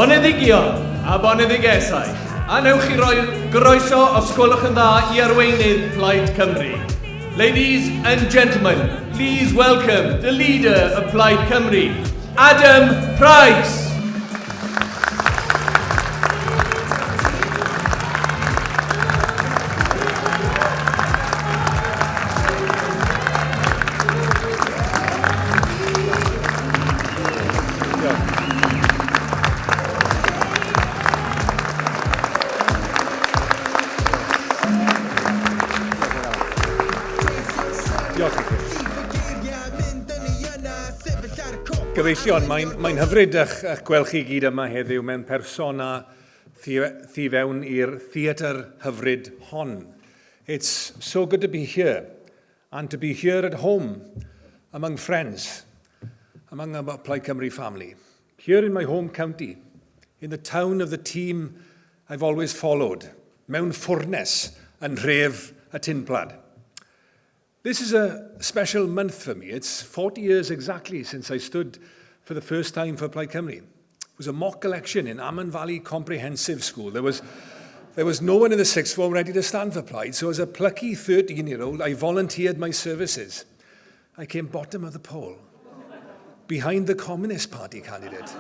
Boneddigion a boneddigesau, a newch chi roi groeso os gwelwch yn dda I Arweinydd Plaid Cymru. Ladies and gentlemen, please welcome the leader of Plaid Cymru, Adam Price. Gyfeillion, mae'n hyfryd eich gweld chi gyd yma heddiw mewn persona thu fewn i'r theatr hyfryd hon. It's so good to be here, and to be here at home, among friends, among our Plaid Cymru family. Here in my home county, in the town of the team I've always followed, mewn Ffwrnes and Ref a Plaid. This is a special month for me. It's 40 years exactly since I stood for the first time for Plaid Cymru. It was a mock election in Amman Valley Comprehensive School. There was no one in the sixth form ready to stand for Plaid, so as a plucky 13-year-old, I volunteered my services. I came bottom of the poll, behind the Communist Party candidate.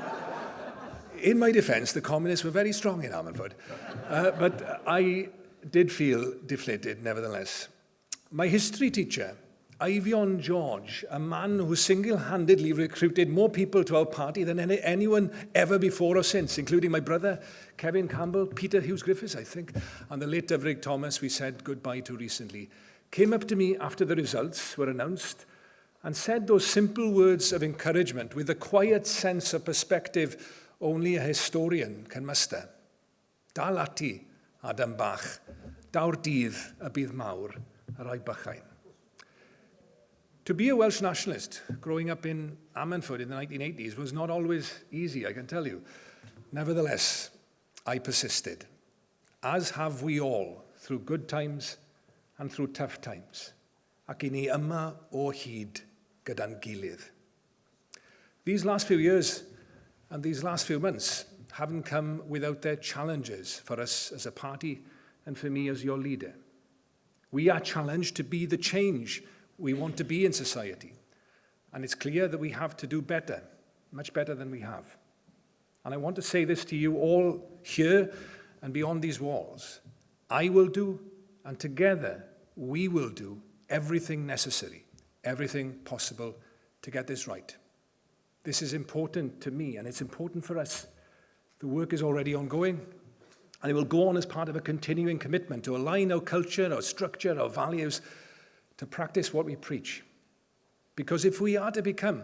In my defence, the Communists were very strong in Ammanford, but I did feel deflated nevertheless. My history teacher, Eifion George, a man who single-handedly recruited more people to our party than anyone ever before or since, including my brother, Kevin Campbell, Peter Hughes Griffiths, I think, and the late Dyfrig Thomas we said goodbye to recently, came up to me after the results were announced and said those simple words of encouragement with the quiet sense of perspective only a historian can muster. Dal ati, Adam Bach, dawr dydd y bydd mawr. To be a Welsh nationalist growing up in Ammanford in the 1980s was not always easy, I can tell you. Nevertheless, I persisted, as have we all, through good times and through tough times. Ac I ni yma o hyd gyda'n gilydd. These last few years and these last few months haven't come without their challenges for us as a party and for me as your leader. We are challenged to be the change we want to be in society. And it's clear that we have to do better, much better than we have. And I want to say this to you all here and beyond these walls. I will do, and together we will do everything necessary, everything possible to get this right. This is important to me, and it's important for us. The work is already ongoing. And it will go on as part of a continuing commitment to align our culture, our structure, our values, to practice what we preach. Because if we are to become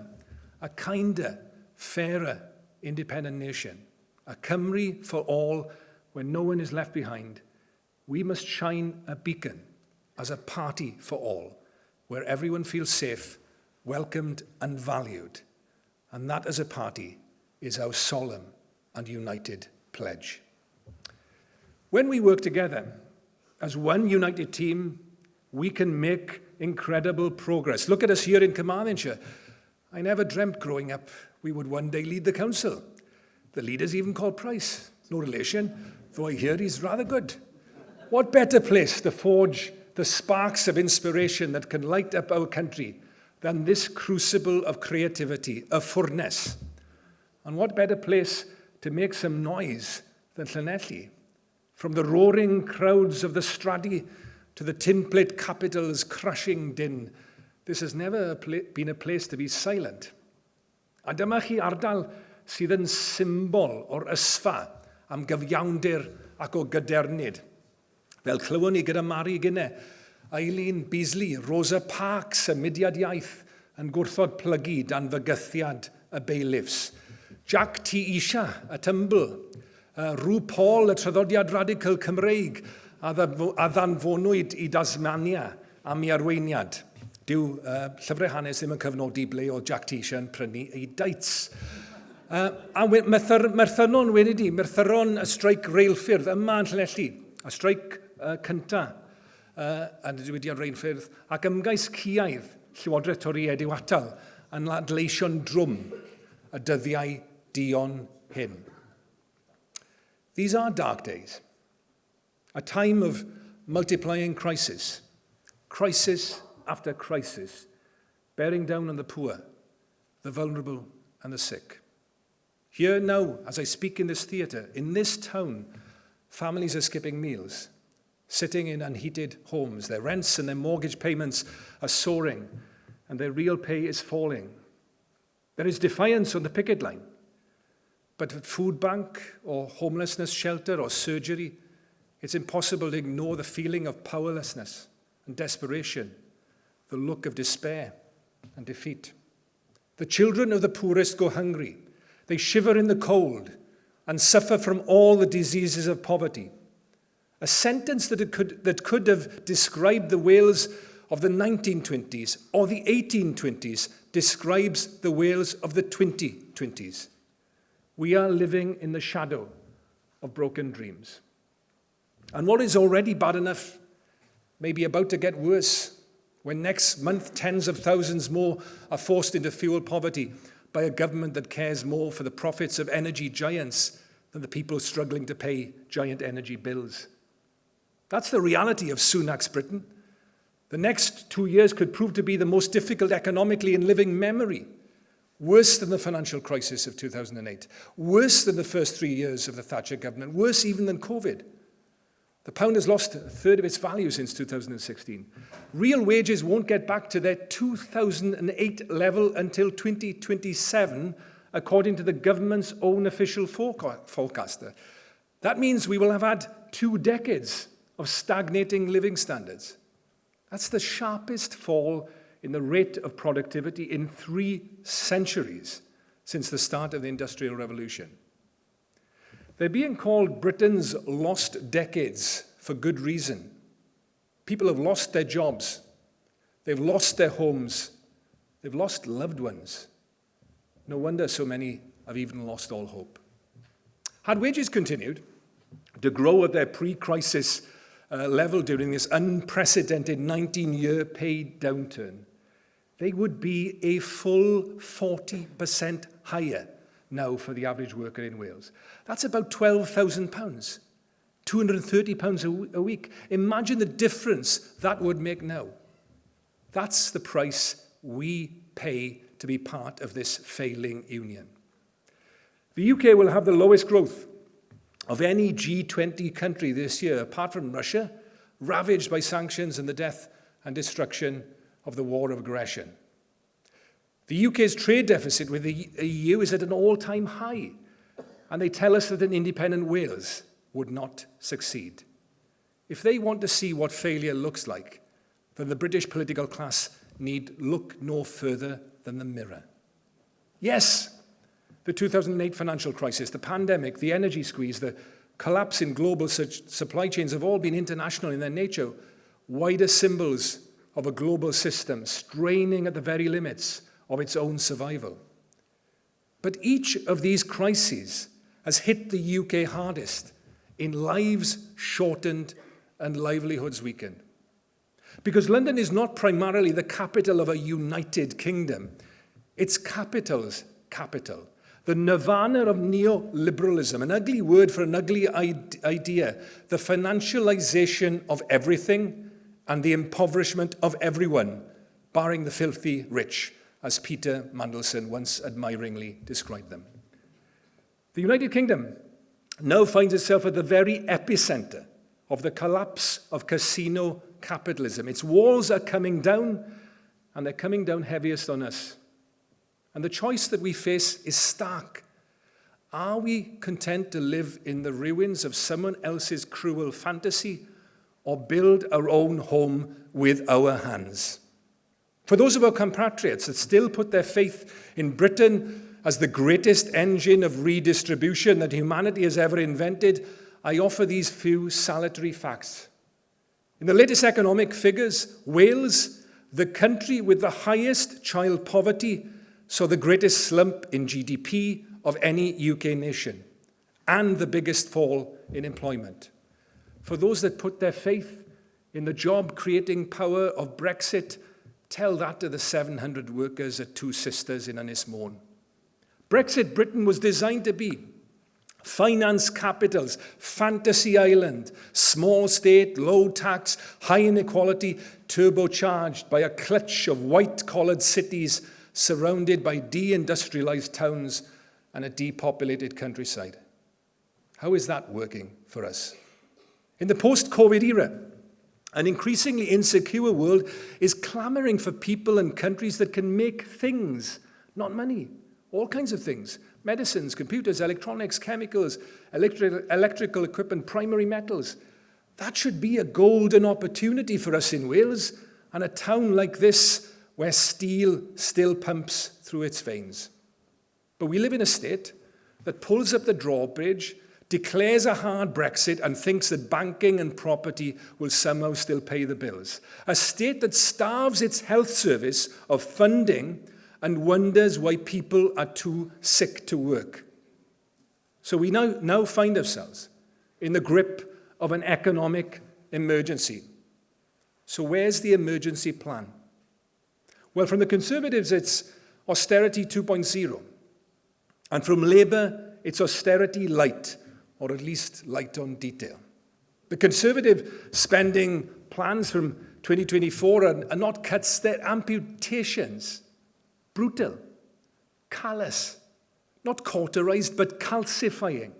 a kinder, fairer, independent nation, a Cymru for all, where no one is left behind, we must shine a beacon as a party for all, where everyone feels safe, welcomed and valued. And that as a party is our solemn and united pledge. When we work together as one united team, we can make incredible progress. Look at us here in Carmarthenshire. I never dreamt growing up we would one day lead the council. The leader's even called Price. No relation, though I hear he's rather good. What better place to forge the sparks of inspiration that can light up our country than this crucible of creativity, a Ffwrnes? And what better place to make some noise than Llanelli? From the roaring crowds of the Stradi to the tin plate capital's crushing din, This has never been a place to be silent. A dyma chi ardal sydd yn symbol o'r ysfa am gyfiawnder ac o gydernid. Fel clywon ni gyda Mari Gynne, Eileen Beasley, Rosa Parks, y Mudiad Iaith, yn gwrthod plygu dan fygythiad y bailiffs. Jack T. Isha, y Tymble, Rw Paul, y traddodiad radical Cymreig, a ddanfonwyd i Tasmania am ei arweiniad. Dyw llyfrau hanes ddim yn cyfnodi ble o Jack T. Isha yn prynu ei daits. A Merthyron wedi di, Merthyron y streic reilffyrdd yma yn Llanelli, y streic cynta yn y diwydiad reilffyrdd, ac ymgais Ciaidd Llywodraeth Toried i'w atal yn adleision drwm y dyddiau dion hyn. These are dark days, a time of multiplying crisis after crisis, bearing down on the poor, the vulnerable and the sick. Here now, as I speak in this theatre, in this town, families are skipping meals, sitting in unheated homes. Their rents and their mortgage payments are soaring, and their real pay is falling. There is defiance on the picket line. But at food bank or homelessness shelter or surgery, it's impossible to ignore the feeling of powerlessness and desperation, the look of despair and defeat. The children of the poorest go hungry. They shiver in the cold and suffer from all the diseases of poverty. A sentence that could have described the Wales of the 1920s or the 1820s describes the Wales of the 2020s. We are living in the shadow of broken dreams. And what is already bad enough may be about to get worse when next month tens of thousands more are forced into fuel poverty by a government that cares more for the profits of energy giants than the people struggling to pay giant energy bills. That's the reality of Sunak's Britain. The next 2 years could prove to be the most difficult economically in living memory, worse than the financial crisis of 2008, worse than the first 3 years of the Thatcher government, worse even than COVID. The pound has lost a third of its value since 2016. Real wages won't get back to their 2008 level until 2027, according to the government's own official forecaster. That means we will have had 2 decades of stagnating living standards. That's the sharpest fall in the rate of productivity in 3 centuries since the start of the Industrial Revolution. They're being called Britain's lost decades for good reason. People have lost their jobs. They've lost their homes. They've lost loved ones. No wonder so many have even lost all hope. Had wages continued to grow at their pre-crisis level during this unprecedented 19-year pay downturn, they would be a full 40% higher now for the average worker in Wales. That's about £12,000, £230 a week. Imagine the difference that would make now. That's the price we pay to be part of this failing union. The UK will have the lowest growth of any G20 country this year, apart from Russia, ravaged by sanctions and the death and destruction of the war of aggression. The UK's trade deficit with the EU is at an all-time high, and they tell us that an independent Wales would not succeed. If they want to see what failure looks like, then the British political class need look no further than the mirror. Yes, the 2008 financial crisis, the pandemic, the energy squeeze, the collapse in global supply chains have all been international in their nature, wider symbols of a global system straining at the very limits of its own survival. But each of these crises has hit the UK hardest in lives shortened and livelihoods weakened. Because London is not primarily the capital of a united kingdom, it's capital's capital. The nirvana of neoliberalism, an ugly word for an ugly idea, the financialization of everything and the impoverishment of everyone, barring the filthy rich, as Peter Mandelson once admiringly described them. The United Kingdom now finds itself at the very epicenter of the collapse of casino capitalism. Its walls are coming down and they're coming down heaviest on us. And the choice that we face is stark. Are we content to live in the ruins of someone else's cruel fantasy, or build our own home with our hands? For those of our compatriots that still put their faith in Britain as the greatest engine of redistribution that humanity has ever invented, I offer these few salutary facts. In the latest economic figures, Wales, the country with the highest child poverty, saw the greatest slump in GDP of any UK nation, and the biggest fall in employment. For those that put their faith in the job-creating power of Brexit, tell that to the 700 workers at Two Sisters in Ynys Môn. Brexit Britain was designed to be finance capitals, fantasy island, small state, low tax, high inequality, turbocharged by a clutch of white-collared cities surrounded by deindustrialized towns and a depopulated countryside. How is that working for us? In the post-COVID era, an increasingly insecure world is clamoring for people and countries that can make things, not money. All kinds of things. Medicines, computers, electronics, chemicals, electrical equipment, primary metals. That should be a golden opportunity for us in Wales, and a town like this where steel still pumps through its veins. But we live in a state that pulls up the drawbridge, declares a hard Brexit, and thinks that banking and property will somehow still pay the bills. A state that starves its health service of funding and wonders why people are too sick to work. So we now find ourselves in the grip of an economic emergency. So where's the emergency plan? Well, from the Conservatives, it's austerity 2.0. And from Labour, it's austerity light, or at least light on detail. The Conservative spending plans from 2024 are not cuts, they're amputations. Brutal, callous, not cauterized, but calcifying.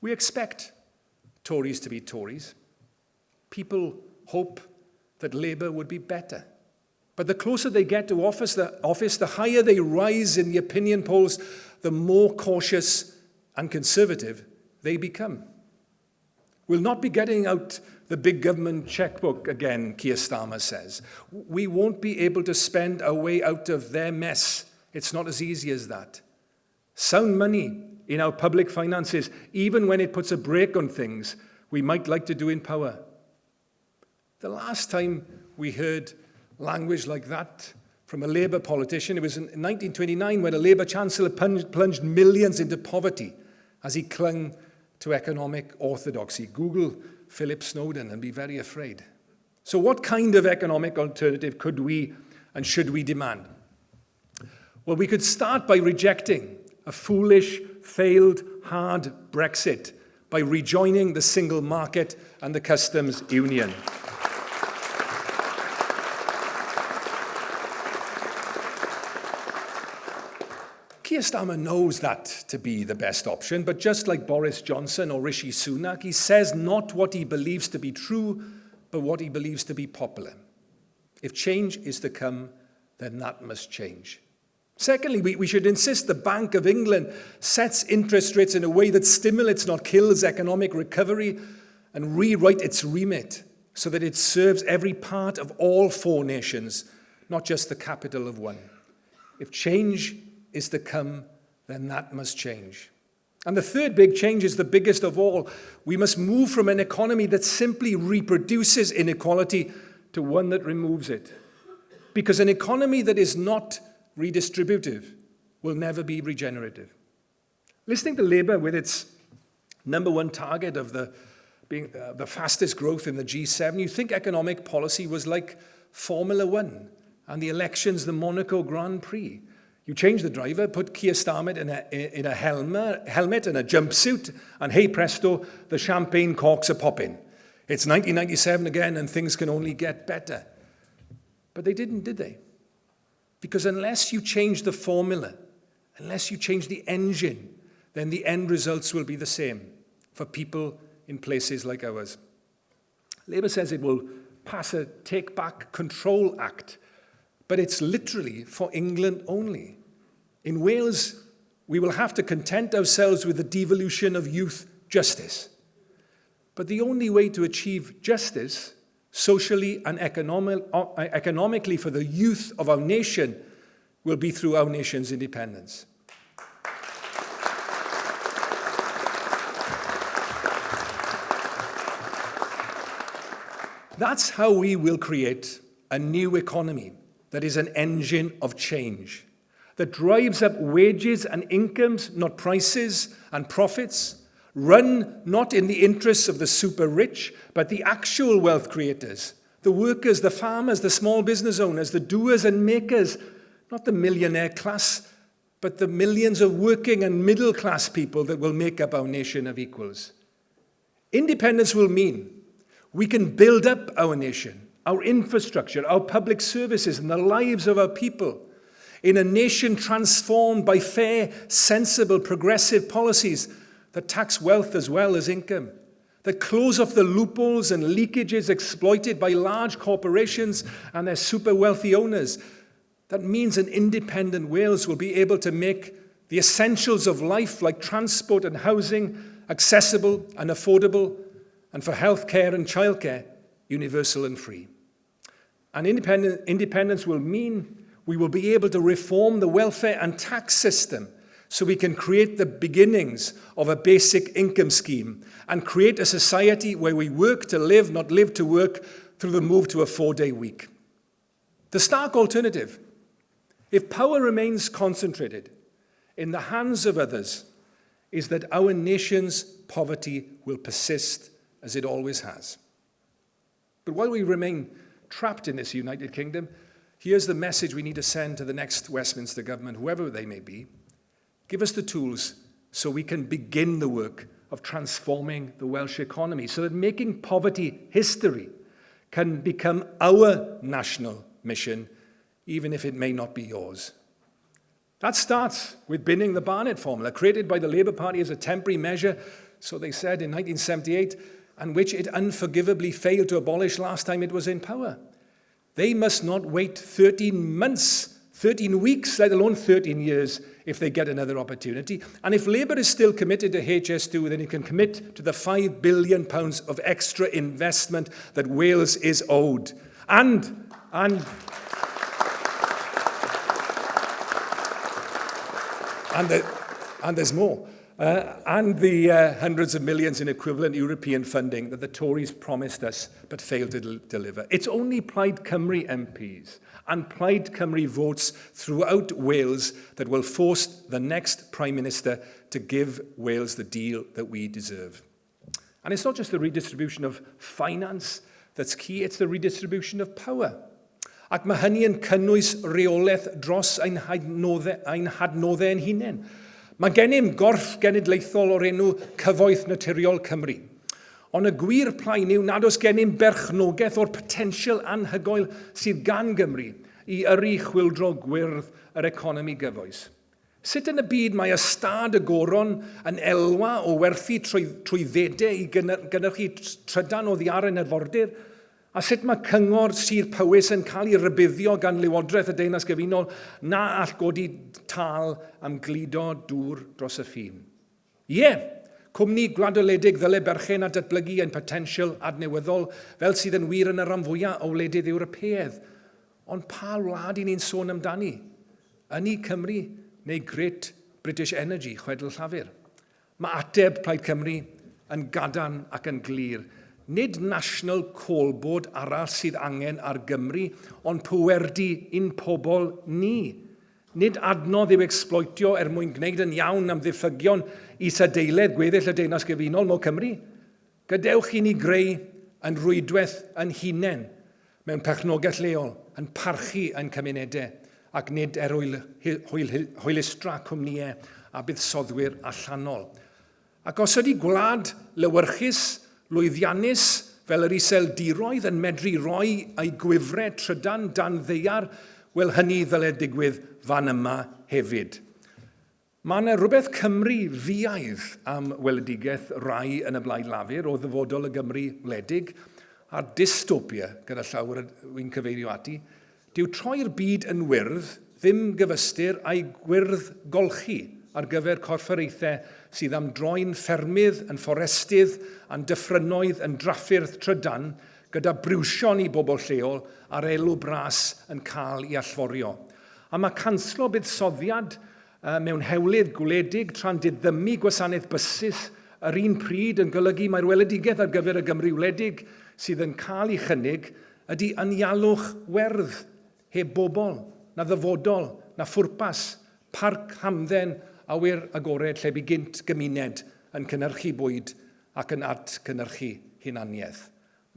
We expect Tories to be Tories. People hope that Labour would be better. But the closer they get to office, the higher they rise in the opinion polls, the more cautious and conservative they become. We'll not be getting out the big government checkbook again, Keir Starmer says. We won't be able to spend our way out of their mess. It's not as easy as that. Sound money in our public finances, even when it puts a brake on things we might like to do in power. The last time we heard language like that from a Labour politician, it was in 1929 when a Labour chancellor plunged millions into poverty as he clung to economic orthodoxy. Google Philip Snowden and be very afraid. So what kind of economic alternative could we and should we demand? Well, we could start by rejecting a foolish, failed, hard Brexit, by rejoining the single market and the customs union. Keir Starmer knows that to be the best option, but just like Boris Johnson or Rishi Sunak, he says not what he believes to be true, but what he believes to be popular. If change is to come, then that must change. Secondly, we should insist the Bank of England sets interest rates in a way that stimulates, not kills, economic recovery, and rewrite its remit so that it serves every part of all four nations, not just the capital of one. If change is to come, then that must change. And the third big change is the biggest of all. We must move from an economy that simply reproduces inequality to one that removes it. Because an economy that is not redistributive will never be regenerative. Listening to Labour with its number one target of being the fastest growth in the G7, you think economic policy was like Formula One and the elections, the Monaco Grand Prix. You change the driver, put Keir Starmer in a helmet and a jumpsuit, and hey presto, the champagne corks are popping. It's 1997 again, and things can only get better. But they didn't, did they? Because unless you change the formula, unless you change the engine, then the end results will be the same for people in places like ours. Labour says it will pass a Take Back Control Act, but it's literally for England only. In Wales, we will have to content ourselves with the devolution of youth justice. But the only way to achieve justice, socially and economically for the youth of our nation, will be through our nation's independence. That's how we will create a new economy that is an engine of change, that drives up wages and incomes, not prices and profits, run not in the interests of the super rich, but the actual wealth creators, the workers, the farmers, the small business owners, the doers and makers, not the millionaire class, but the millions of working and middle class people that will make up our nation of equals. Independence will mean we can build up our nation, our infrastructure, our public services, and the lives of our people in a nation transformed by fair, sensible, progressive policies that tax wealth as well as income, that close off the loopholes and leakages exploited by large corporations and their super wealthy owners. That means an independent Wales will be able to make the essentials of life, like transport and housing, accessible and affordable, and for healthcare and childcare, universal and free. And independence will mean we will be able to reform the welfare and tax system so we can create the beginnings of a basic income scheme and create a society where we work to live, not live to work, through the move to a 4-day week. The stark alternative, if power remains concentrated in the hands of others, is that our nation's poverty will persist as it always has. But while we remain trapped in this United Kingdom, here's the message we need to send to the next Westminster government, whoever they may be. Give us the tools so we can begin the work of transforming the Welsh economy, so that making poverty history can become our national mission, even if it may not be yours. That starts with binning the Barnett formula, created by the Labour Party as a temporary measure, so they said, in 1978, and which it unforgivably failed to abolish last time it was in power. They must not wait 13 months, 13 weeks, let alone 13 years, if they get another opportunity. And if Labour is still committed to HS2, then it can commit to the £5 billion of extra investment that Wales is owed. And there's more. And the hundreds of millions in equivalent European funding that the Tories promised us but failed to deliver. It's only Plaid Cymru MPs and Plaid Cymru votes throughout Wales that will force the next Prime Minister to give Wales the deal that we deserve. And it's not just the redistribution of finance that's key, it's the redistribution of power. Ac mae hynny yn cynnwys reolaeth dros ein hadnoddau ein hunain. Mae gennym gorff genedlaethol o'r enw Cyfoeth Naturiol Cymru. Ond y gwir plaen yw nad oes gennym berchnogaeth o'r potensial anhygoel sydd gan Gymru i yrru chwyldro gwyrdd yr economi gyfoes. Sut yn y byd mae ystad y goron yn elwa o werthu trwyddedau i gynhyrchu trydan o ddiaren arfordir, a sut mae cyngor Sir Powys yn cael ei rybuddio gan Lywodraeth y Deyrnas Gyfunol na all godi tal am glido dŵr dros y ffin. Cwmni gwladoledig ddyle berchen a datblygu ein potensial adnewyddol fel sydd yn wir yn y ran fwyaf o wledydd Ewropeaidd. Ond pa wlad i ni'n sôn amdani? Yni Cymru neu Great British Energy, chwedl llafur? Mae ateb Plaid Cymru yn gadarn ac yn glir. Nid national callboard arall sydd angen ar Gymru, ond pwerdi un pobl ni. Nid adnodd yw exploitio mwyn gwneud yn iawn am ddiffygion isadeiledd gweddill y Deyrnas Gyfunol mo Cymru. Gadewch i ni greu yn rwydwaith yn hunain mewn perchnogaeth leol, yn parchu yn cymunedau, ac nid hwylustra cwmnïau a buddsodwyr allanol. Ac os ydy gwlad lywyrchus, lwyddiannus fel yr iseldiroedd yn medru roi ei gwifrau trydan dan ddeiar, wel hynny ddylai digwydd fan yma hefyd. Mae yna rhywbeth Cymru fiaidd am weledigaeth rai yn y blaid lafur o ddyfodol y Gymru wledig, a'r dystopia gyda llawer wy'n cyfeirio ati, Dyw troi'r byd yn wyrdd ddim gyfystyr a'i gwyrdd golchi ar gyfer corfforaethau sydd am droi'n ffermydd yn fforestydd a'n dyffrynoedd yn draffyrdd trydan gyda briwsion i bobl lleol a'r elw bras yn cael ei allforio. A mae canslo buddsoddiad mewn hewlydd gwledig tra'n diddymu gwasanaeth bysys yr un pryd yn golygu mae'r weledigaeth ar gyfer y Gymru wledig sydd yn cael ei chynnig ydy anialwch werdd heb bobl, na ddyfodol, na phwrpas, parc hamdden awyr agored lle bu gynt gymuned yn cynhyrchu bwyd ac yn cynhyrchu hunaniaeth.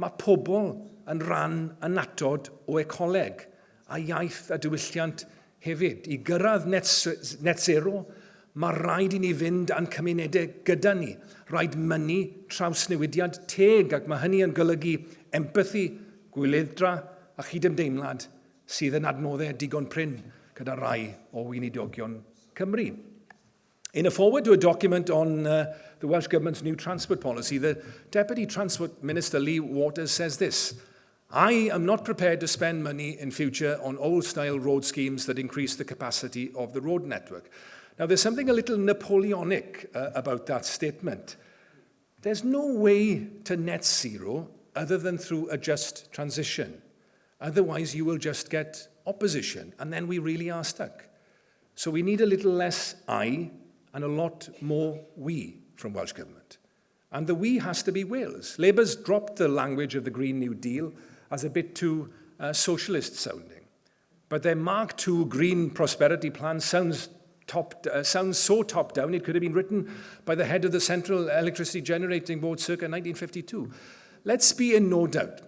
Mae pobl yn rhan annatod o ecoleg a iaith a diwylliant hefyd. I gyrraedd net zero, mae rhaid i ni fynd a'n cymunedau gyda ni. Rhaid mynnu trawsnewidiad teg ac mae hynny yn golygu empathi, gwylirdra a chydymdeimlad sydd yn adnoddau digon prin gyda rai o weinidogion Cymru. In a forward to a document on the Welsh Government's new transport policy, the Deputy Transport Minister Lee Waters says this: I am not prepared to spend money in future on old-style road schemes that increase the capacity of the road network. Now, there's something a little Napoleonic about that statement. There's no way to net zero other than through a just transition. Otherwise, you will just get opposition, and then we really are stuck. So we need a little less I and a lot more we from Welsh Government. And the we has to be Wales. Labour's dropped the language of the Green New Deal as a bit too socialist sounding. But their Mark II Green Prosperity Plan sounds so top-down, it could have been written by the head of the Central Electricity Generating Board circa 1952. Let's be in no doubt.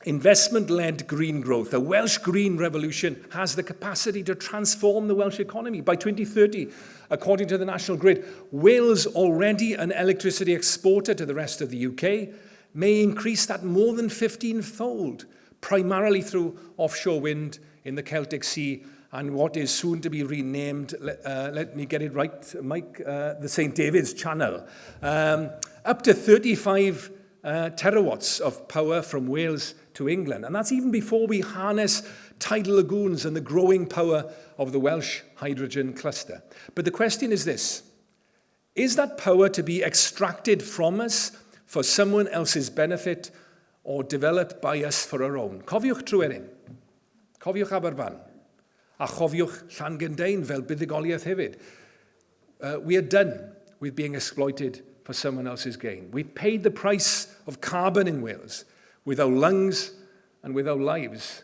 Investment-led green growth, the Welsh Green Revolution, has the capacity to transform the Welsh economy. By 2030, according to the National Grid, Wales, already an electricity exporter to the rest of the UK, may increase that more than 15-fold, primarily through offshore wind in the Celtic Sea and what is soon to be renamed, let me get it right, Mike, the St. David's Channel. Up to 35 terawatts of power from Wales to England. And that's even before we harness tidal lagoons and the growing power of the Welsh hydrogen cluster. But the question is this: is that power to be extracted from us for someone else's benefit or developed by us for our own? Cofiwch Tryweryn, cofiwch Aberfan, a chofiwch Llangendain fel buddigoliaeth hefyd. We are done with being exploited for someone else's gain. We paid the price of carbon in Wales with our lungs and with our lives.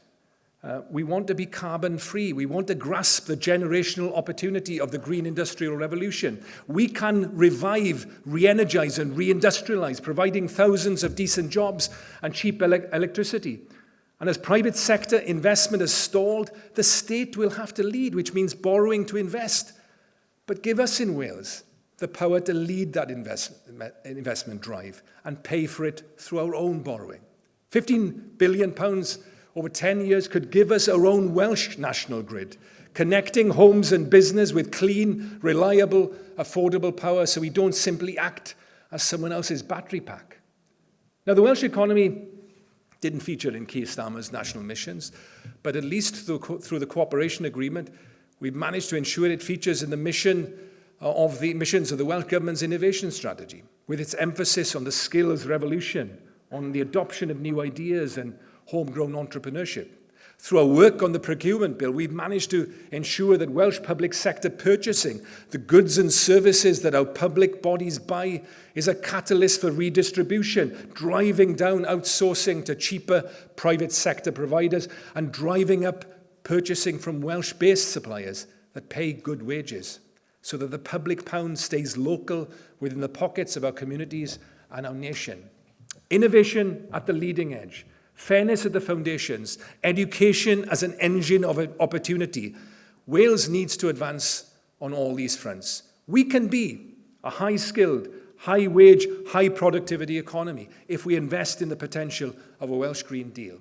We want to be carbon-free. We want to grasp the generational opportunity of the green industrial revolution. We can revive, re-energize and re-industrialize, providing thousands of decent jobs and cheap electricity. And as private sector investment has stalled, the state will have to lead, which means borrowing to invest. But give us in Wales the power to lead that investment drive and pay for it through our own borrowing. £15 billion over 10 years could give us our own Welsh national grid, connecting homes and business with clean, reliable, affordable power so we don't simply act as someone else's battery pack. Now, the Welsh economy didn't feature in Keir Starmer's national missions, but at least through the cooperation agreement, we've managed to ensure it features in the missions of the Welsh Government's innovation strategy, with its emphasis on the skills revolution, on the adoption of new ideas and homegrown entrepreneurship. Through our work on the procurement bill, we've managed to ensure that Welsh public sector purchasing, the goods and services that our public bodies buy, is a catalyst for redistribution, driving down outsourcing to cheaper private sector providers and driving up purchasing from Welsh-based suppliers that pay good wages, so that the public pound stays local within the pockets of our communities and our nation. Innovation at the leading edge, fairness at the foundations, education as an engine of opportunity. Wales needs to advance on all these fronts. We can be a high-skilled, high-wage, high-productivity economy if we invest in the potential of a Welsh Green Deal.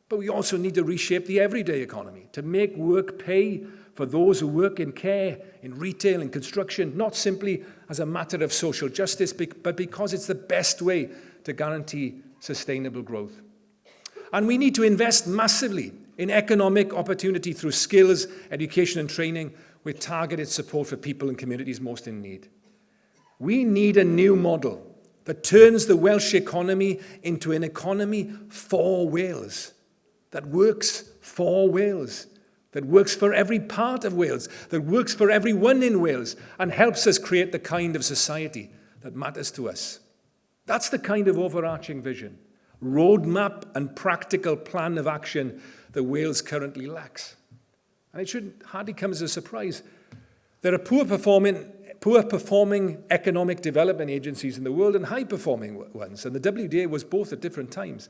But we also need to reshape the everyday economy to make work pay for those who work in care, in retail, in construction, not simply as a matter of social justice, but because it's the best way to guarantee sustainable growth. And we need to invest massively in economic opportunity through skills, education and training, with targeted support for people and communities most in need. We need a new model that turns the Welsh economy into an economy for Wales, that works for Wales, that works for every part of Wales, that works for everyone in Wales, and helps us create the kind of society that matters to us. That's the kind of overarching vision, roadmap and practical plan of action that Wales currently lacks. And it should hardly come as a surprise. There are poor-performing economic development agencies in the world and high-performing ones, and the WDA was both at different times.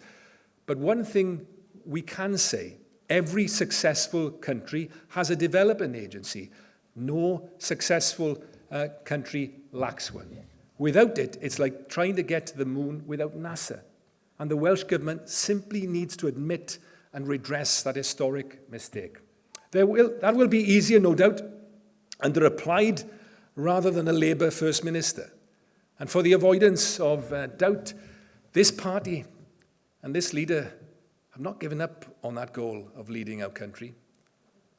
But one thing we can say, every successful country has a development agency. No successful country lacks one. Without it, it's like trying to get to the moon without NASA. And the Welsh Government simply needs to admit and redress that historic mistake. That will be easier, no doubt, under a Plaid rather than a Labour First Minister. And for the avoidance of doubt, this party and this leader have not given up on that goal of leading our country.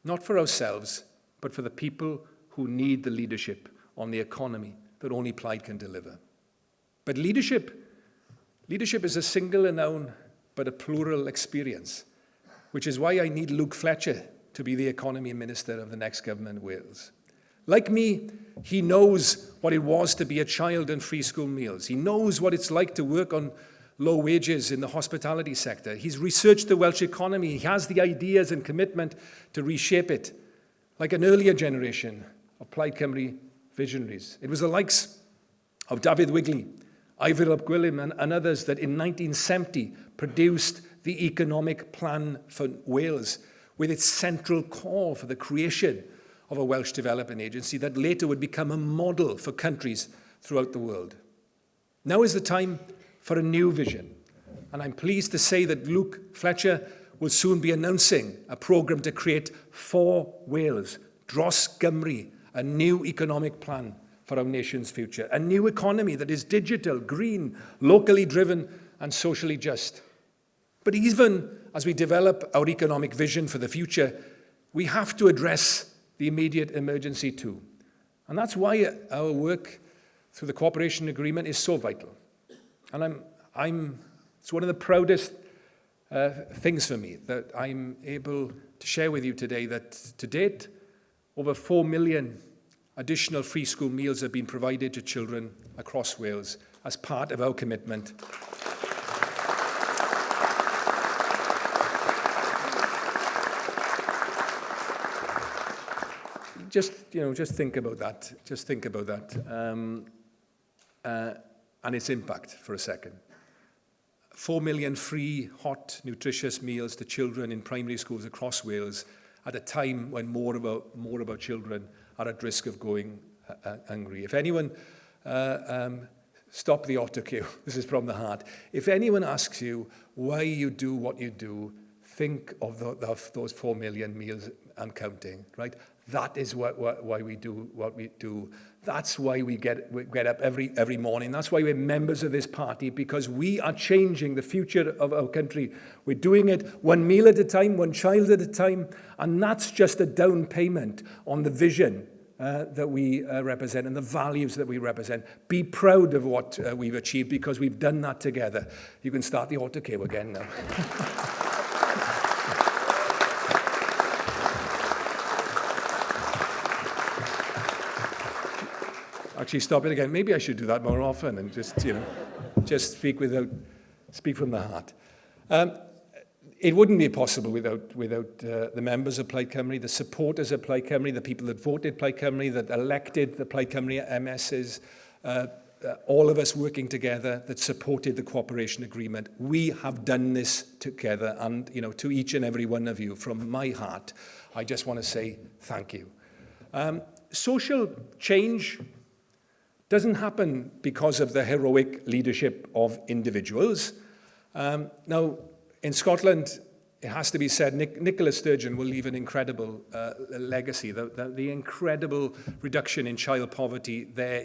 Not for ourselves, but for the people who need the leadership on the economy that only Plaid can deliver. But leadership is a singular noun, but a plural experience, which is why I need Luke Fletcher to be the economy minister of the next government in Wales. Like me, he knows what it was to be a child in free school meals. He knows what it's like to work on low wages in the hospitality sector. He's researched the Welsh economy. He has the ideas and commitment to reshape it, like an earlier generation of Plaid Cymru visionaries. It was the likes of David Wigley, Ivor ap Gwilym, and others that in 1970 produced the economic plan for Wales, with its central call for the creation of a Welsh development agency that later would become a model for countries throughout the world. Now is the time for a new vision, and I'm pleased to say that Luke Fletcher will soon be announcing a programme to create for Wales, Dros Gymru, a new economic plan for our nation's future, a new economy that is digital, green, locally driven, and socially just. But even as we develop our economic vision for the future, we have to address the immediate emergency too. And that's why our work through the cooperation agreement is so vital. And it's one of the proudest things for me that I'm able to share with you today that to date, over 4 million additional free school meals have been provided to children across Wales as part of our commitment. Just think about that. Just think about that. And its impact for a second. 4 million free, hot, nutritious meals to children in primary schools across Wales at a time when more of our children are at risk of going hungry. If anyone, stop the autocue, this is from the heart. If anyone asks you why you do what you do, think of those 4 million meals and counting, right? That is why we do what we do. That's why we get up every morning. That's why we're members of this party, because we are changing the future of our country. We're doing it one meal at a time, one child at a time, and that's just a down payment on the vision that we represent and the values that we represent. Be proud of what we've achieved, because we've done that together. You can start the autocue again now. Actually, stop it again. Maybe I should do that more often and just speak from the heart. It wouldn't be possible without the members of Plaid Cymru, the supporters of Plaid Cymru, the people that voted Plaid Cymru, that elected the Plaid Cymru MSs, all of us working together that supported the cooperation agreement. We have done this together, and to each and every one of you, from my heart, I just want to say thank you. Social change doesn't happen because of the heroic leadership of individuals. Now, in Scotland, it has to be said, Nicola Sturgeon will leave an incredible legacy. The incredible reduction in child poverty there,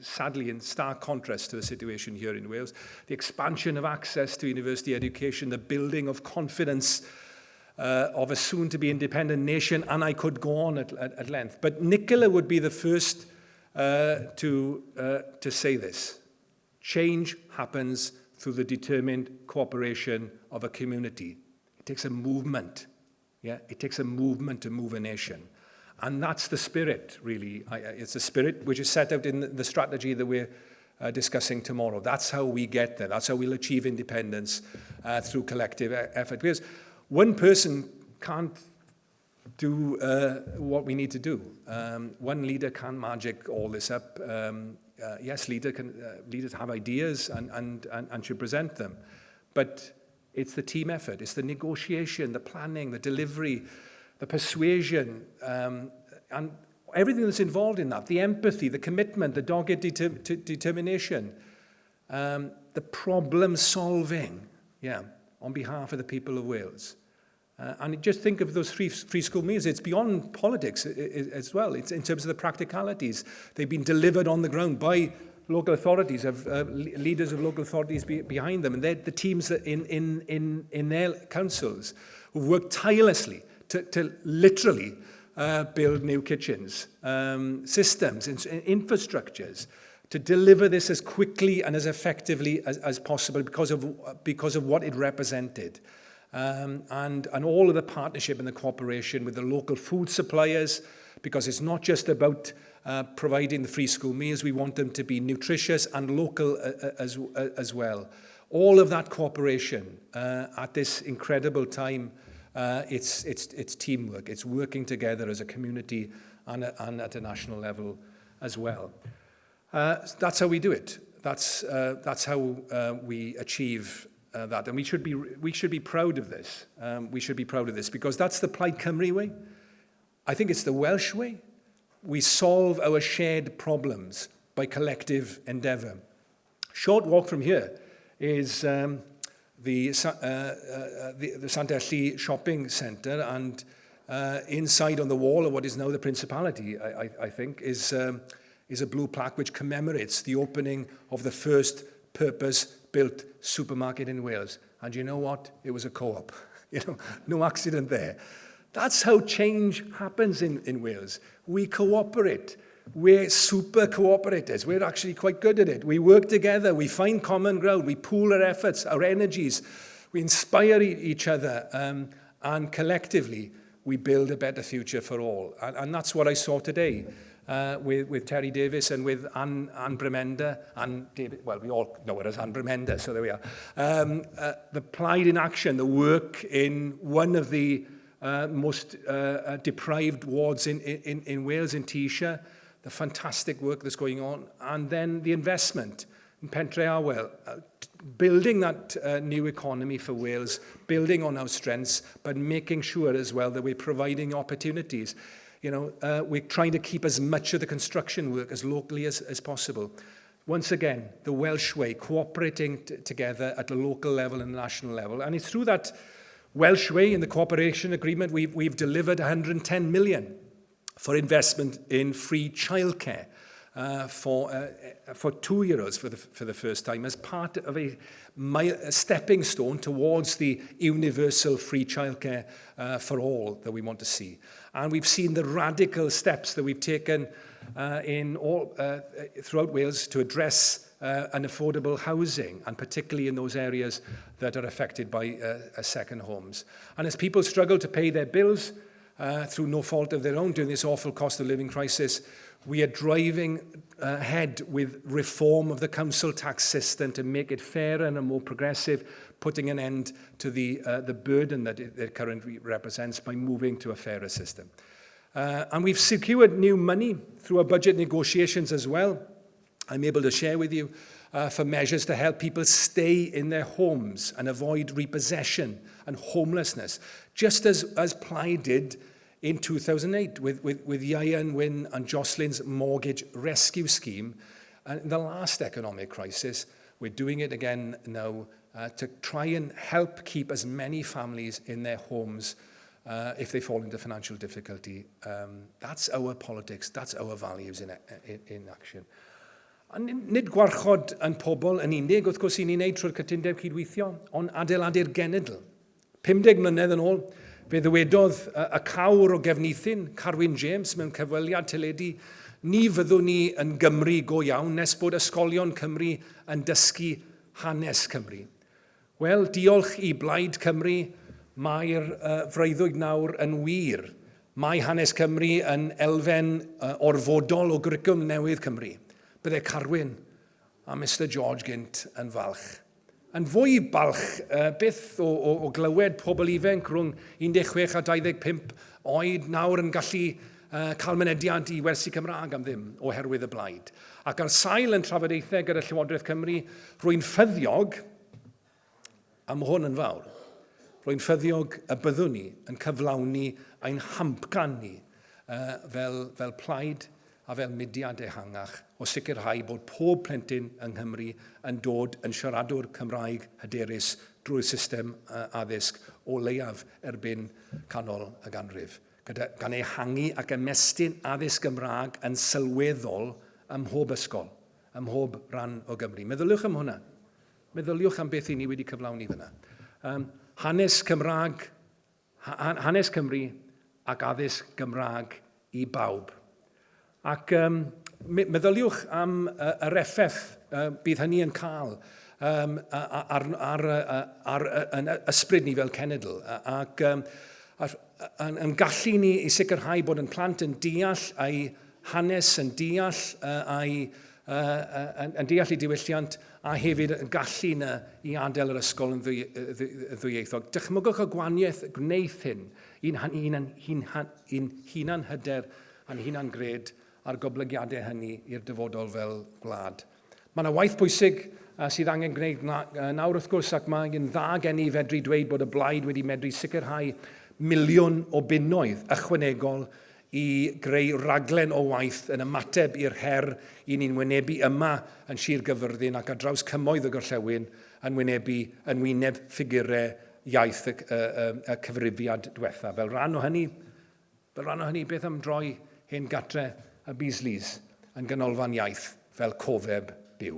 sadly in stark contrast to the situation here in Wales. The expansion of access to university education, the building of confidence of a soon-to-be independent nation, and I could go on at length. But Nicola would be the first to say this. Change happens through the determined cooperation of a community. It takes a movement. Yeah, it takes a movement to move a nation. And that's the spirit, really. It's the spirit which is set out in the strategy that we're discussing tomorrow. That's how we get there. That's how we'll achieve independence through collective effort. Because one person can't do what we need to do. One leader can't magic all this up. Yes, leaders have ideas and should present them. But it's the team effort. It's the negotiation, the planning, the delivery, the persuasion, and everything that's involved in that. The empathy, the commitment, the dogged determination, the problem solving, on behalf of the people of Wales. And just think of those free school meals. It's beyond politics as well. It's in terms of the practicalities. They've been delivered on the ground by local authorities, have leaders of local authorities behind them, and they're the teams that in their councils who've worked tirelessly to literally build new kitchens, systems, infrastructures, to deliver this as quickly and as effectively as possible because of what it represented. And all of the partnership and the cooperation with the local food suppliers, because it's not just about providing the free school meals. We want them to be nutritious and local as well. All of that cooperation at this incredible time, it's teamwork. It's working together as a community and at a national level as well. That's how we do it. That's how we achieve that, and we should be proud of this. We should be proud of this because that's the Plaid Cymru way. I think it's the Welsh way. We solve our shared problems by collective endeavour. Short walk from here is the Llanelli shopping centre, and inside on the wall of what is now the Principality, I think, is a blue plaque which commemorates the opening of the first purpose-built supermarket in Wales. And you know what? It was a co-op. No accident there. That's how change happens in Wales. We cooperate. We're super cooperators. We're actually quite good at it. We work together. We find common ground. We pool our efforts, our energies. We inspire each other. And collectively, we build a better future for all. And that's what I saw today. With Terry Davis and with Anne Bremenda, and David, well, we all know her as Anne Bremenda, so there we are. The Plaid in action, the work in one of the most deprived wards in Wales, in Teesha, the fantastic work that's going on, and then the investment in Pentre Arweinydd, building that new economy for Wales, building on our strengths, but making sure as well that we're providing opportunities. We're trying to keep as much of the construction work as locally as possible. Once again, the Welsh way, cooperating together at the local level and national level. And it's through that Welsh way in the cooperation agreement, we've delivered 110 million for investment in free childcare for 2-year-olds for the first time, as part of a stepping stone towards the universal free childcare for all that we want to see. And we've seen the radical steps that we've taken throughout Wales to address unaffordable housing, and particularly in those areas that are affected by second homes. And as people struggle to pay their bills through no fault of their own during this awful cost of living crisis, we are driving ahead with reform of the council tax system to make it fairer and more progressive, putting an end to the burden that it currently represents by moving to a fairer system. And we've secured new money through our budget negotiations as well. I'm able to share with you for measures to help people stay in their homes and avoid repossession and homelessness, just as Plaid did in 2008 with Wanwyn and Jocelyn's mortgage rescue scheme. And in the last economic crisis, we're doing it again now to try and help keep as many families in their homes if they fall into financial difficulty. That's our politics, that's our values in action. A nid gwarchod yn pobl yn unig, wrth gwrs, i ni'n neud trwy'r cytundeb cydweithio, ond adeiladu'r genedl. 50 mlynedd yn ôl, Fe ddywedodd y cawr o gefnithin, Arwyn James, mewn cyfweliad teledu, ni fyddwn ni yn Gymru go iawn nes bod ysgolion Cymru yn dysgu hanes Cymru. Wel, diolch i Plaid Cymru, mae'r freuddwyd nawr yn wir. Mae hanes Cymru yn elfen orfodol o gricwm newydd Cymru. Bydde Carwyn a Mr George Gynt yn falch. Yn fwy balch byth o glywed pobl ifanc rhwng 16 a 25 oed nawr yn gallu cael mynediad i wersi Cymraeg am ddim oherwydd y Blaid. Ac ar sail yn trafodaethau gyda Llywodraeth Cymru, rwy'n ffyddiog, am hwn yn fawr, rwy'n ffyddiog y byddwn ni yn cyflawni ein hampgan ni fel Plaid a fel mudiad ehangach o sicrhau bod pob plentyn yng Nghymru yn dod yn siaradwr Cymraeg hyderus drwy'r system addysg o leiaf erbyn canol y ganrif. Gan ehangu ac ymestyn addysg Gymraeg yn sylweddol ym mhob ysgol, ym mhob ran o Gymru. Meddyliwch am hwnna. Meddyliwch am beth i ni wedi cyflawni fyna. Hanes Cymru ac addysg Gymraeg i bawb. Ac meddyliwch am yr effaith bydd hynny yn cael ar ysbryd ni fel cenedl. Ac yn gallu ni i sicrhau bod yn plant yn deall ei hanes, yn deall ei diwylliant, a hefyd yn gallu yna i adael yr ysgol yn ddwyieithog. Dychmygwch y gwaniaeth gwneith hyn i'n hunan hyder a'n hunan gred a'r goblygiadau hynny i'r dyfodol fel gwlad. Mae yna waith pwysig sydd angen gwneud nawr wrth gwrs, ac mae'n dda gen i fedru dweud bod y Blaid wedi medru sicrhau miliwn o bunnoedd ychwanegol i greu raglen o waith yn ymateb i'r her i ni'n wynebu yma yn Sir Gyfyrddin ac ar draws cymoedd y gorllewin yn wyneb ffigurau iaith y cyfrifiad diwetha. Fel rhan o hynny, beth am droi hen gatre y Beasleys yn ganolfan iaith fel cofeb byw.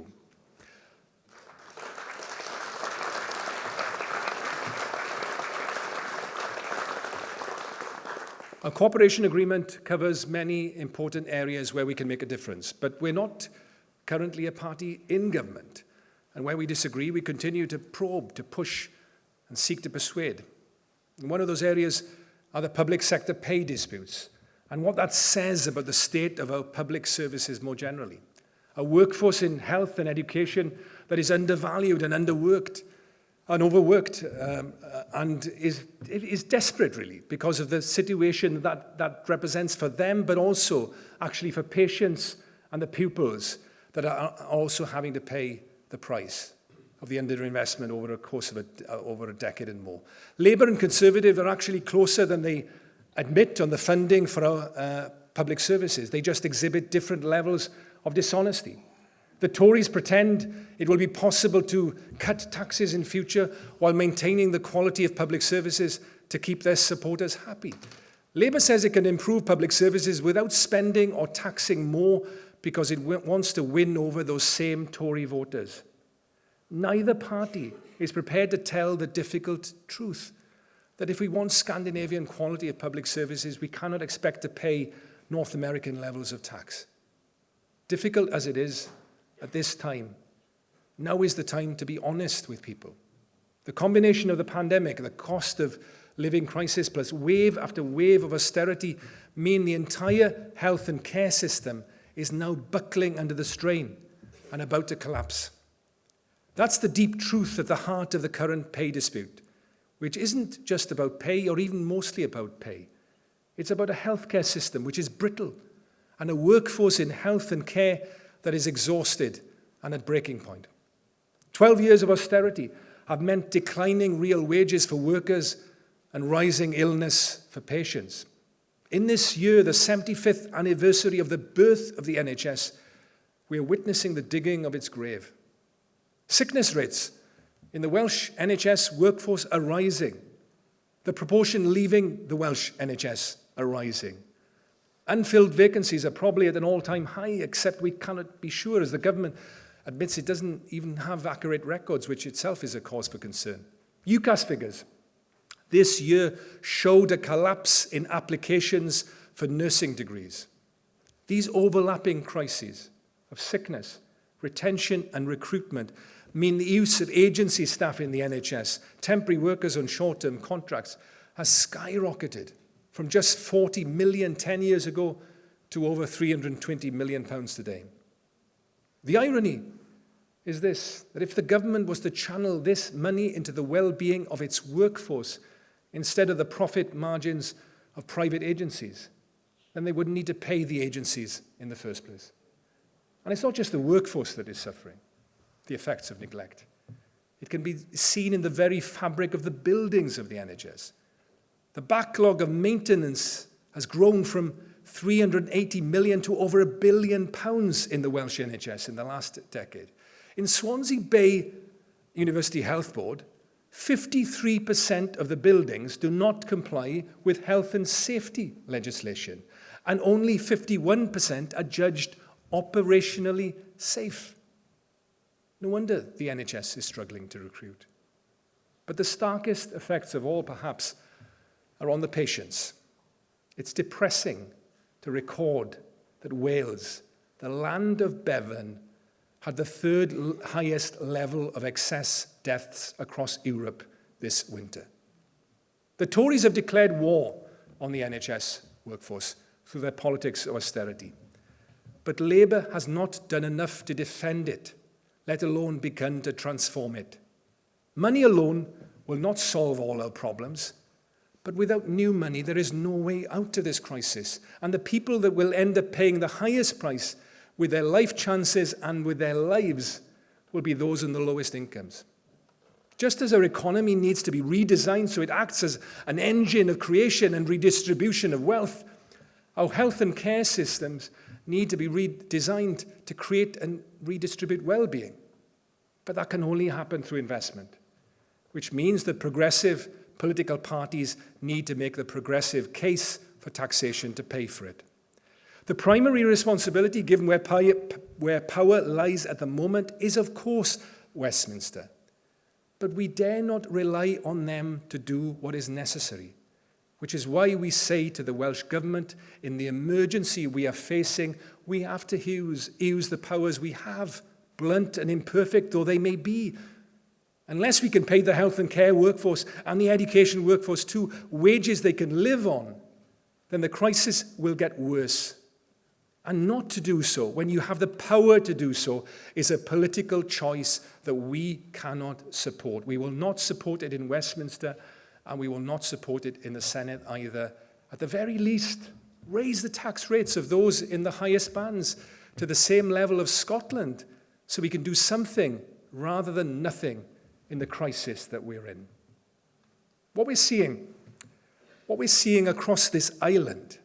A cooperation agreement covers many important areas where we can make a difference, but we're not currently a party in government. And where we disagree, we continue to probe, to push, and seek to persuade. And one of those areas are the public sector pay disputes, and what that says about the state of our public services more generally. A workforce in health and education that is undervalued and underworked and overworked and is desperate, really, because of the situation that represents for them, but also actually for patients and the pupils that are also having to pay the price of the underinvestment over a course of over a decade and more. Labour and Conservative are actually closer than they admit on the funding for our public services. They just exhibit different levels of dishonesty. The Tories pretend it will be possible to cut taxes in future while maintaining the quality of public services to keep their supporters happy. Labour says it can improve public services without spending or taxing more because it wants to win over those same Tory voters. Neither party is prepared to tell the difficult truth that if we want Scandinavian quality of public services, we cannot expect to pay North American levels of tax. Difficult as it is at this time, now is the time to be honest with people. The combination of the pandemic, the cost of living crisis, plus wave after wave of austerity mean the entire health and care system is now buckling under the strain and about to collapse. That's the deep truth at the heart of the current pay dispute, which isn't just about pay or even mostly about pay. It's about a healthcare system which is brittle and a workforce in health and care that is exhausted and at breaking point. 12 years of austerity have meant declining real wages for workers and rising illness for patients. In this year, the 75th anniversary of the birth of the NHS, we are witnessing the digging of its grave. Sickness rates in the Welsh NHS workforce are rising. The proportion leaving the Welsh NHS are rising. Unfilled vacancies are probably at an all-time high, except we cannot be sure, as the government admits it doesn't even have accurate records, which itself is a cause for concern. UCAS figures this year showed a collapse in applications for nursing degrees. These overlapping crises of sickness, retention and recruitment mean the use of agency staff in the NHS, temporary workers on short-term contracts, has skyrocketed from just 40 million 10 years ago to over 320 million pounds today. The irony is this, that if the government was to channel this money into the well-being of its workforce instead of the profit margins of private agencies, then they wouldn't need to pay the agencies in the first place. And it's not just the workforce that is suffering the effects of neglect. It can be seen in the very fabric of the buildings of the NHS. The backlog of maintenance has grown from 380 million to over £1 billion in the Welsh NHS in the last decade. In Swansea Bay University Health Board, 53% of the buildings do not comply with health and safety legislation, and only 51% are judged operationally safe. No wonder the NHS is struggling to recruit. But the starkest effects of all, perhaps, are on the patients. It's depressing to record that Wales, the land of Bevan, had the third highest level of excess deaths across Europe this winter. The Tories have declared war on the NHS workforce through their politics of austerity. But Labour has not done enough to defend it, let alone begun to transform it. Money alone will not solve all our problems, but without new money, there is no way out of this crisis. And the people that will end up paying the highest price with their life chances and with their lives will be those in the lowest incomes. Just as our economy needs to be redesigned so it acts as an engine of creation and redistribution of wealth, our health and care systems need to be redesigned to create and redistribute well-being. But that can only happen through investment, which means that progressive political parties need to make the progressive case for taxation to pay for it. The primary responsibility, given where power lies at the moment, is of course Westminster. But we dare not rely on them to do what is necessary, which is why we say to the Welsh Government, in the emergency we are facing, we have to use the powers we have, blunt and imperfect though they may be. Unless we can pay the health and care workforce and the education workforce too wages they can live on, then the crisis will get worse. And not to do so, when you have the power to do so, is a political choice that we cannot support. We will not support it in Westminster, and we will not support it in the Senate either. At the very least, raise the tax rates of those in the highest bands to the same level of Scotland, so we can do something rather than nothing in the crisis that we're in. What we're seeing across this island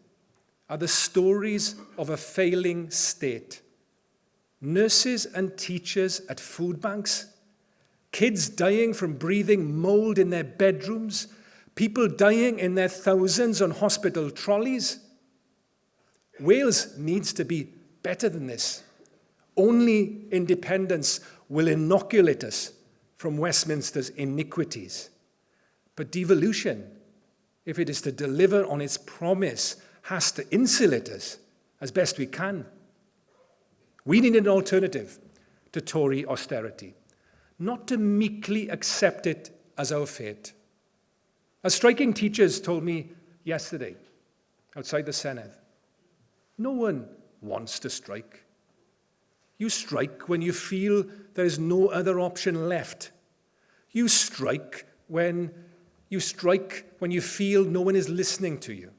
are the stories of a failing state. Nurses and teachers at food banks, kids dying from breathing mold in their bedrooms, people dying in their thousands on hospital trolleys. Wales needs to be better than this. Only independence will inoculate us from Westminster's iniquities. But devolution, if it is to deliver on its promise, has to insulate us as best we can. We need an alternative to Tory austerity, not to meekly accept it as our fate. As striking teachers told me yesterday outside the Senedd, no one wants to strike. You strike when you feel there is no other option left. You strike when you feel no one is listening to you.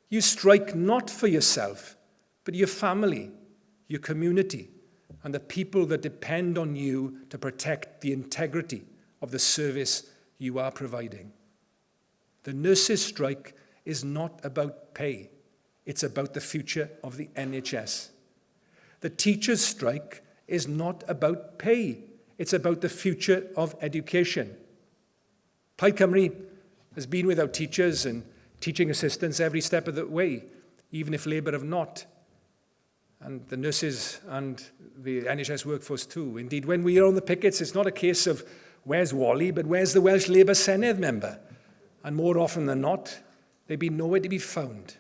You strike not for yourself, but your family, your community, and the people that depend on you to protect the integrity of the service you are providing. The nurses' strike is not about pay. It's about the future of the NHS. The teachers' strike is not about pay. It's about the future of education. Plaid Cymru has been without teachers and teaching assistants every step of the way, even if Labour have not. And the nurses and the NHS workforce too. Indeed, when we are on the pickets, it's not a case of where's Wally, but where's the Welsh Labour Senedd member? and more often than not, they've been nowhere to be found,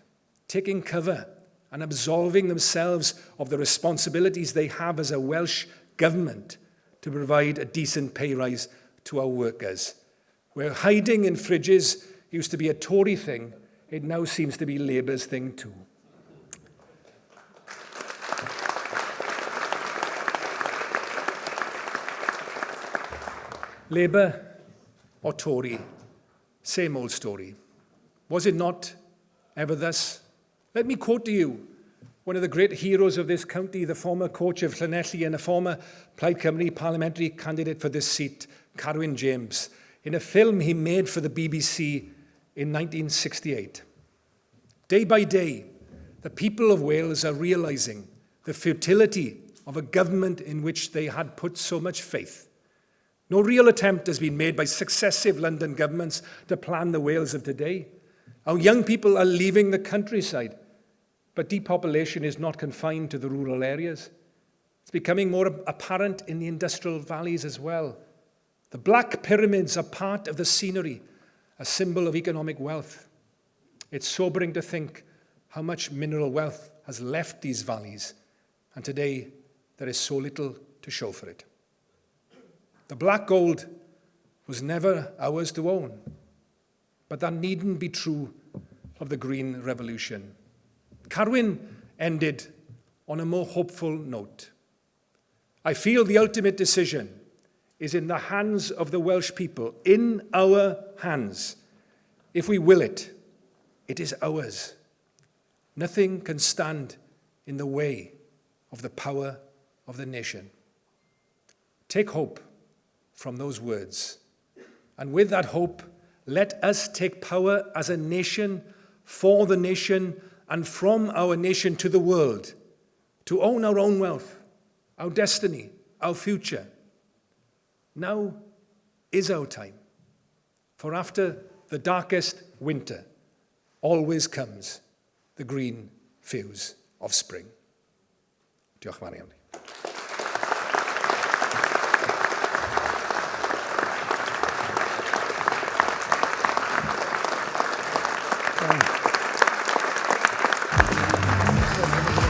taking cover and absolving themselves of the responsibilities they have as a Welsh government to provide a decent pay rise to our workers. Where hiding in fridges used to be a Tory thing, it now seems to be Labour's thing too. Labour or Tory, same old story. Was it not ever thus? Let me quote to you one of the great heroes of this county, the former coach of Llanelli and a former Plaid Cymru parliamentary candidate for this seat, Arweinydd James, in a film he made for the BBC in 1968. Day by day, the people of Wales are realising the futility of a government in which they had put so much faith. No real attempt has been made by successive London governments to plan the Wales of today. Our young people are leaving the countryside, but depopulation is not confined to the rural areas. It's becoming more apparent in the industrial valleys as well. The black pyramids are part of the scenery, a symbol of economic wealth. It's sobering to think how much mineral wealth has left these valleys, and today there is so little to show for it. The black gold was never ours to own, but that needn't be true of the Green Revolution. Arweinydd ended on a more hopeful note. I feel the ultimate decision is in the hands of the Welsh people, in our hands. If we will it, it is ours. Nothing can stand in the way of the power of the nation. Take hope from those words. And with that hope, let us take power as a nation, for the nation, and from our nation to the world, to own our own wealth, our destiny, our future. Now is our time. For after the darkest winter always comes the green fuse of spring. Diolch yn fawr iawn. Thank you.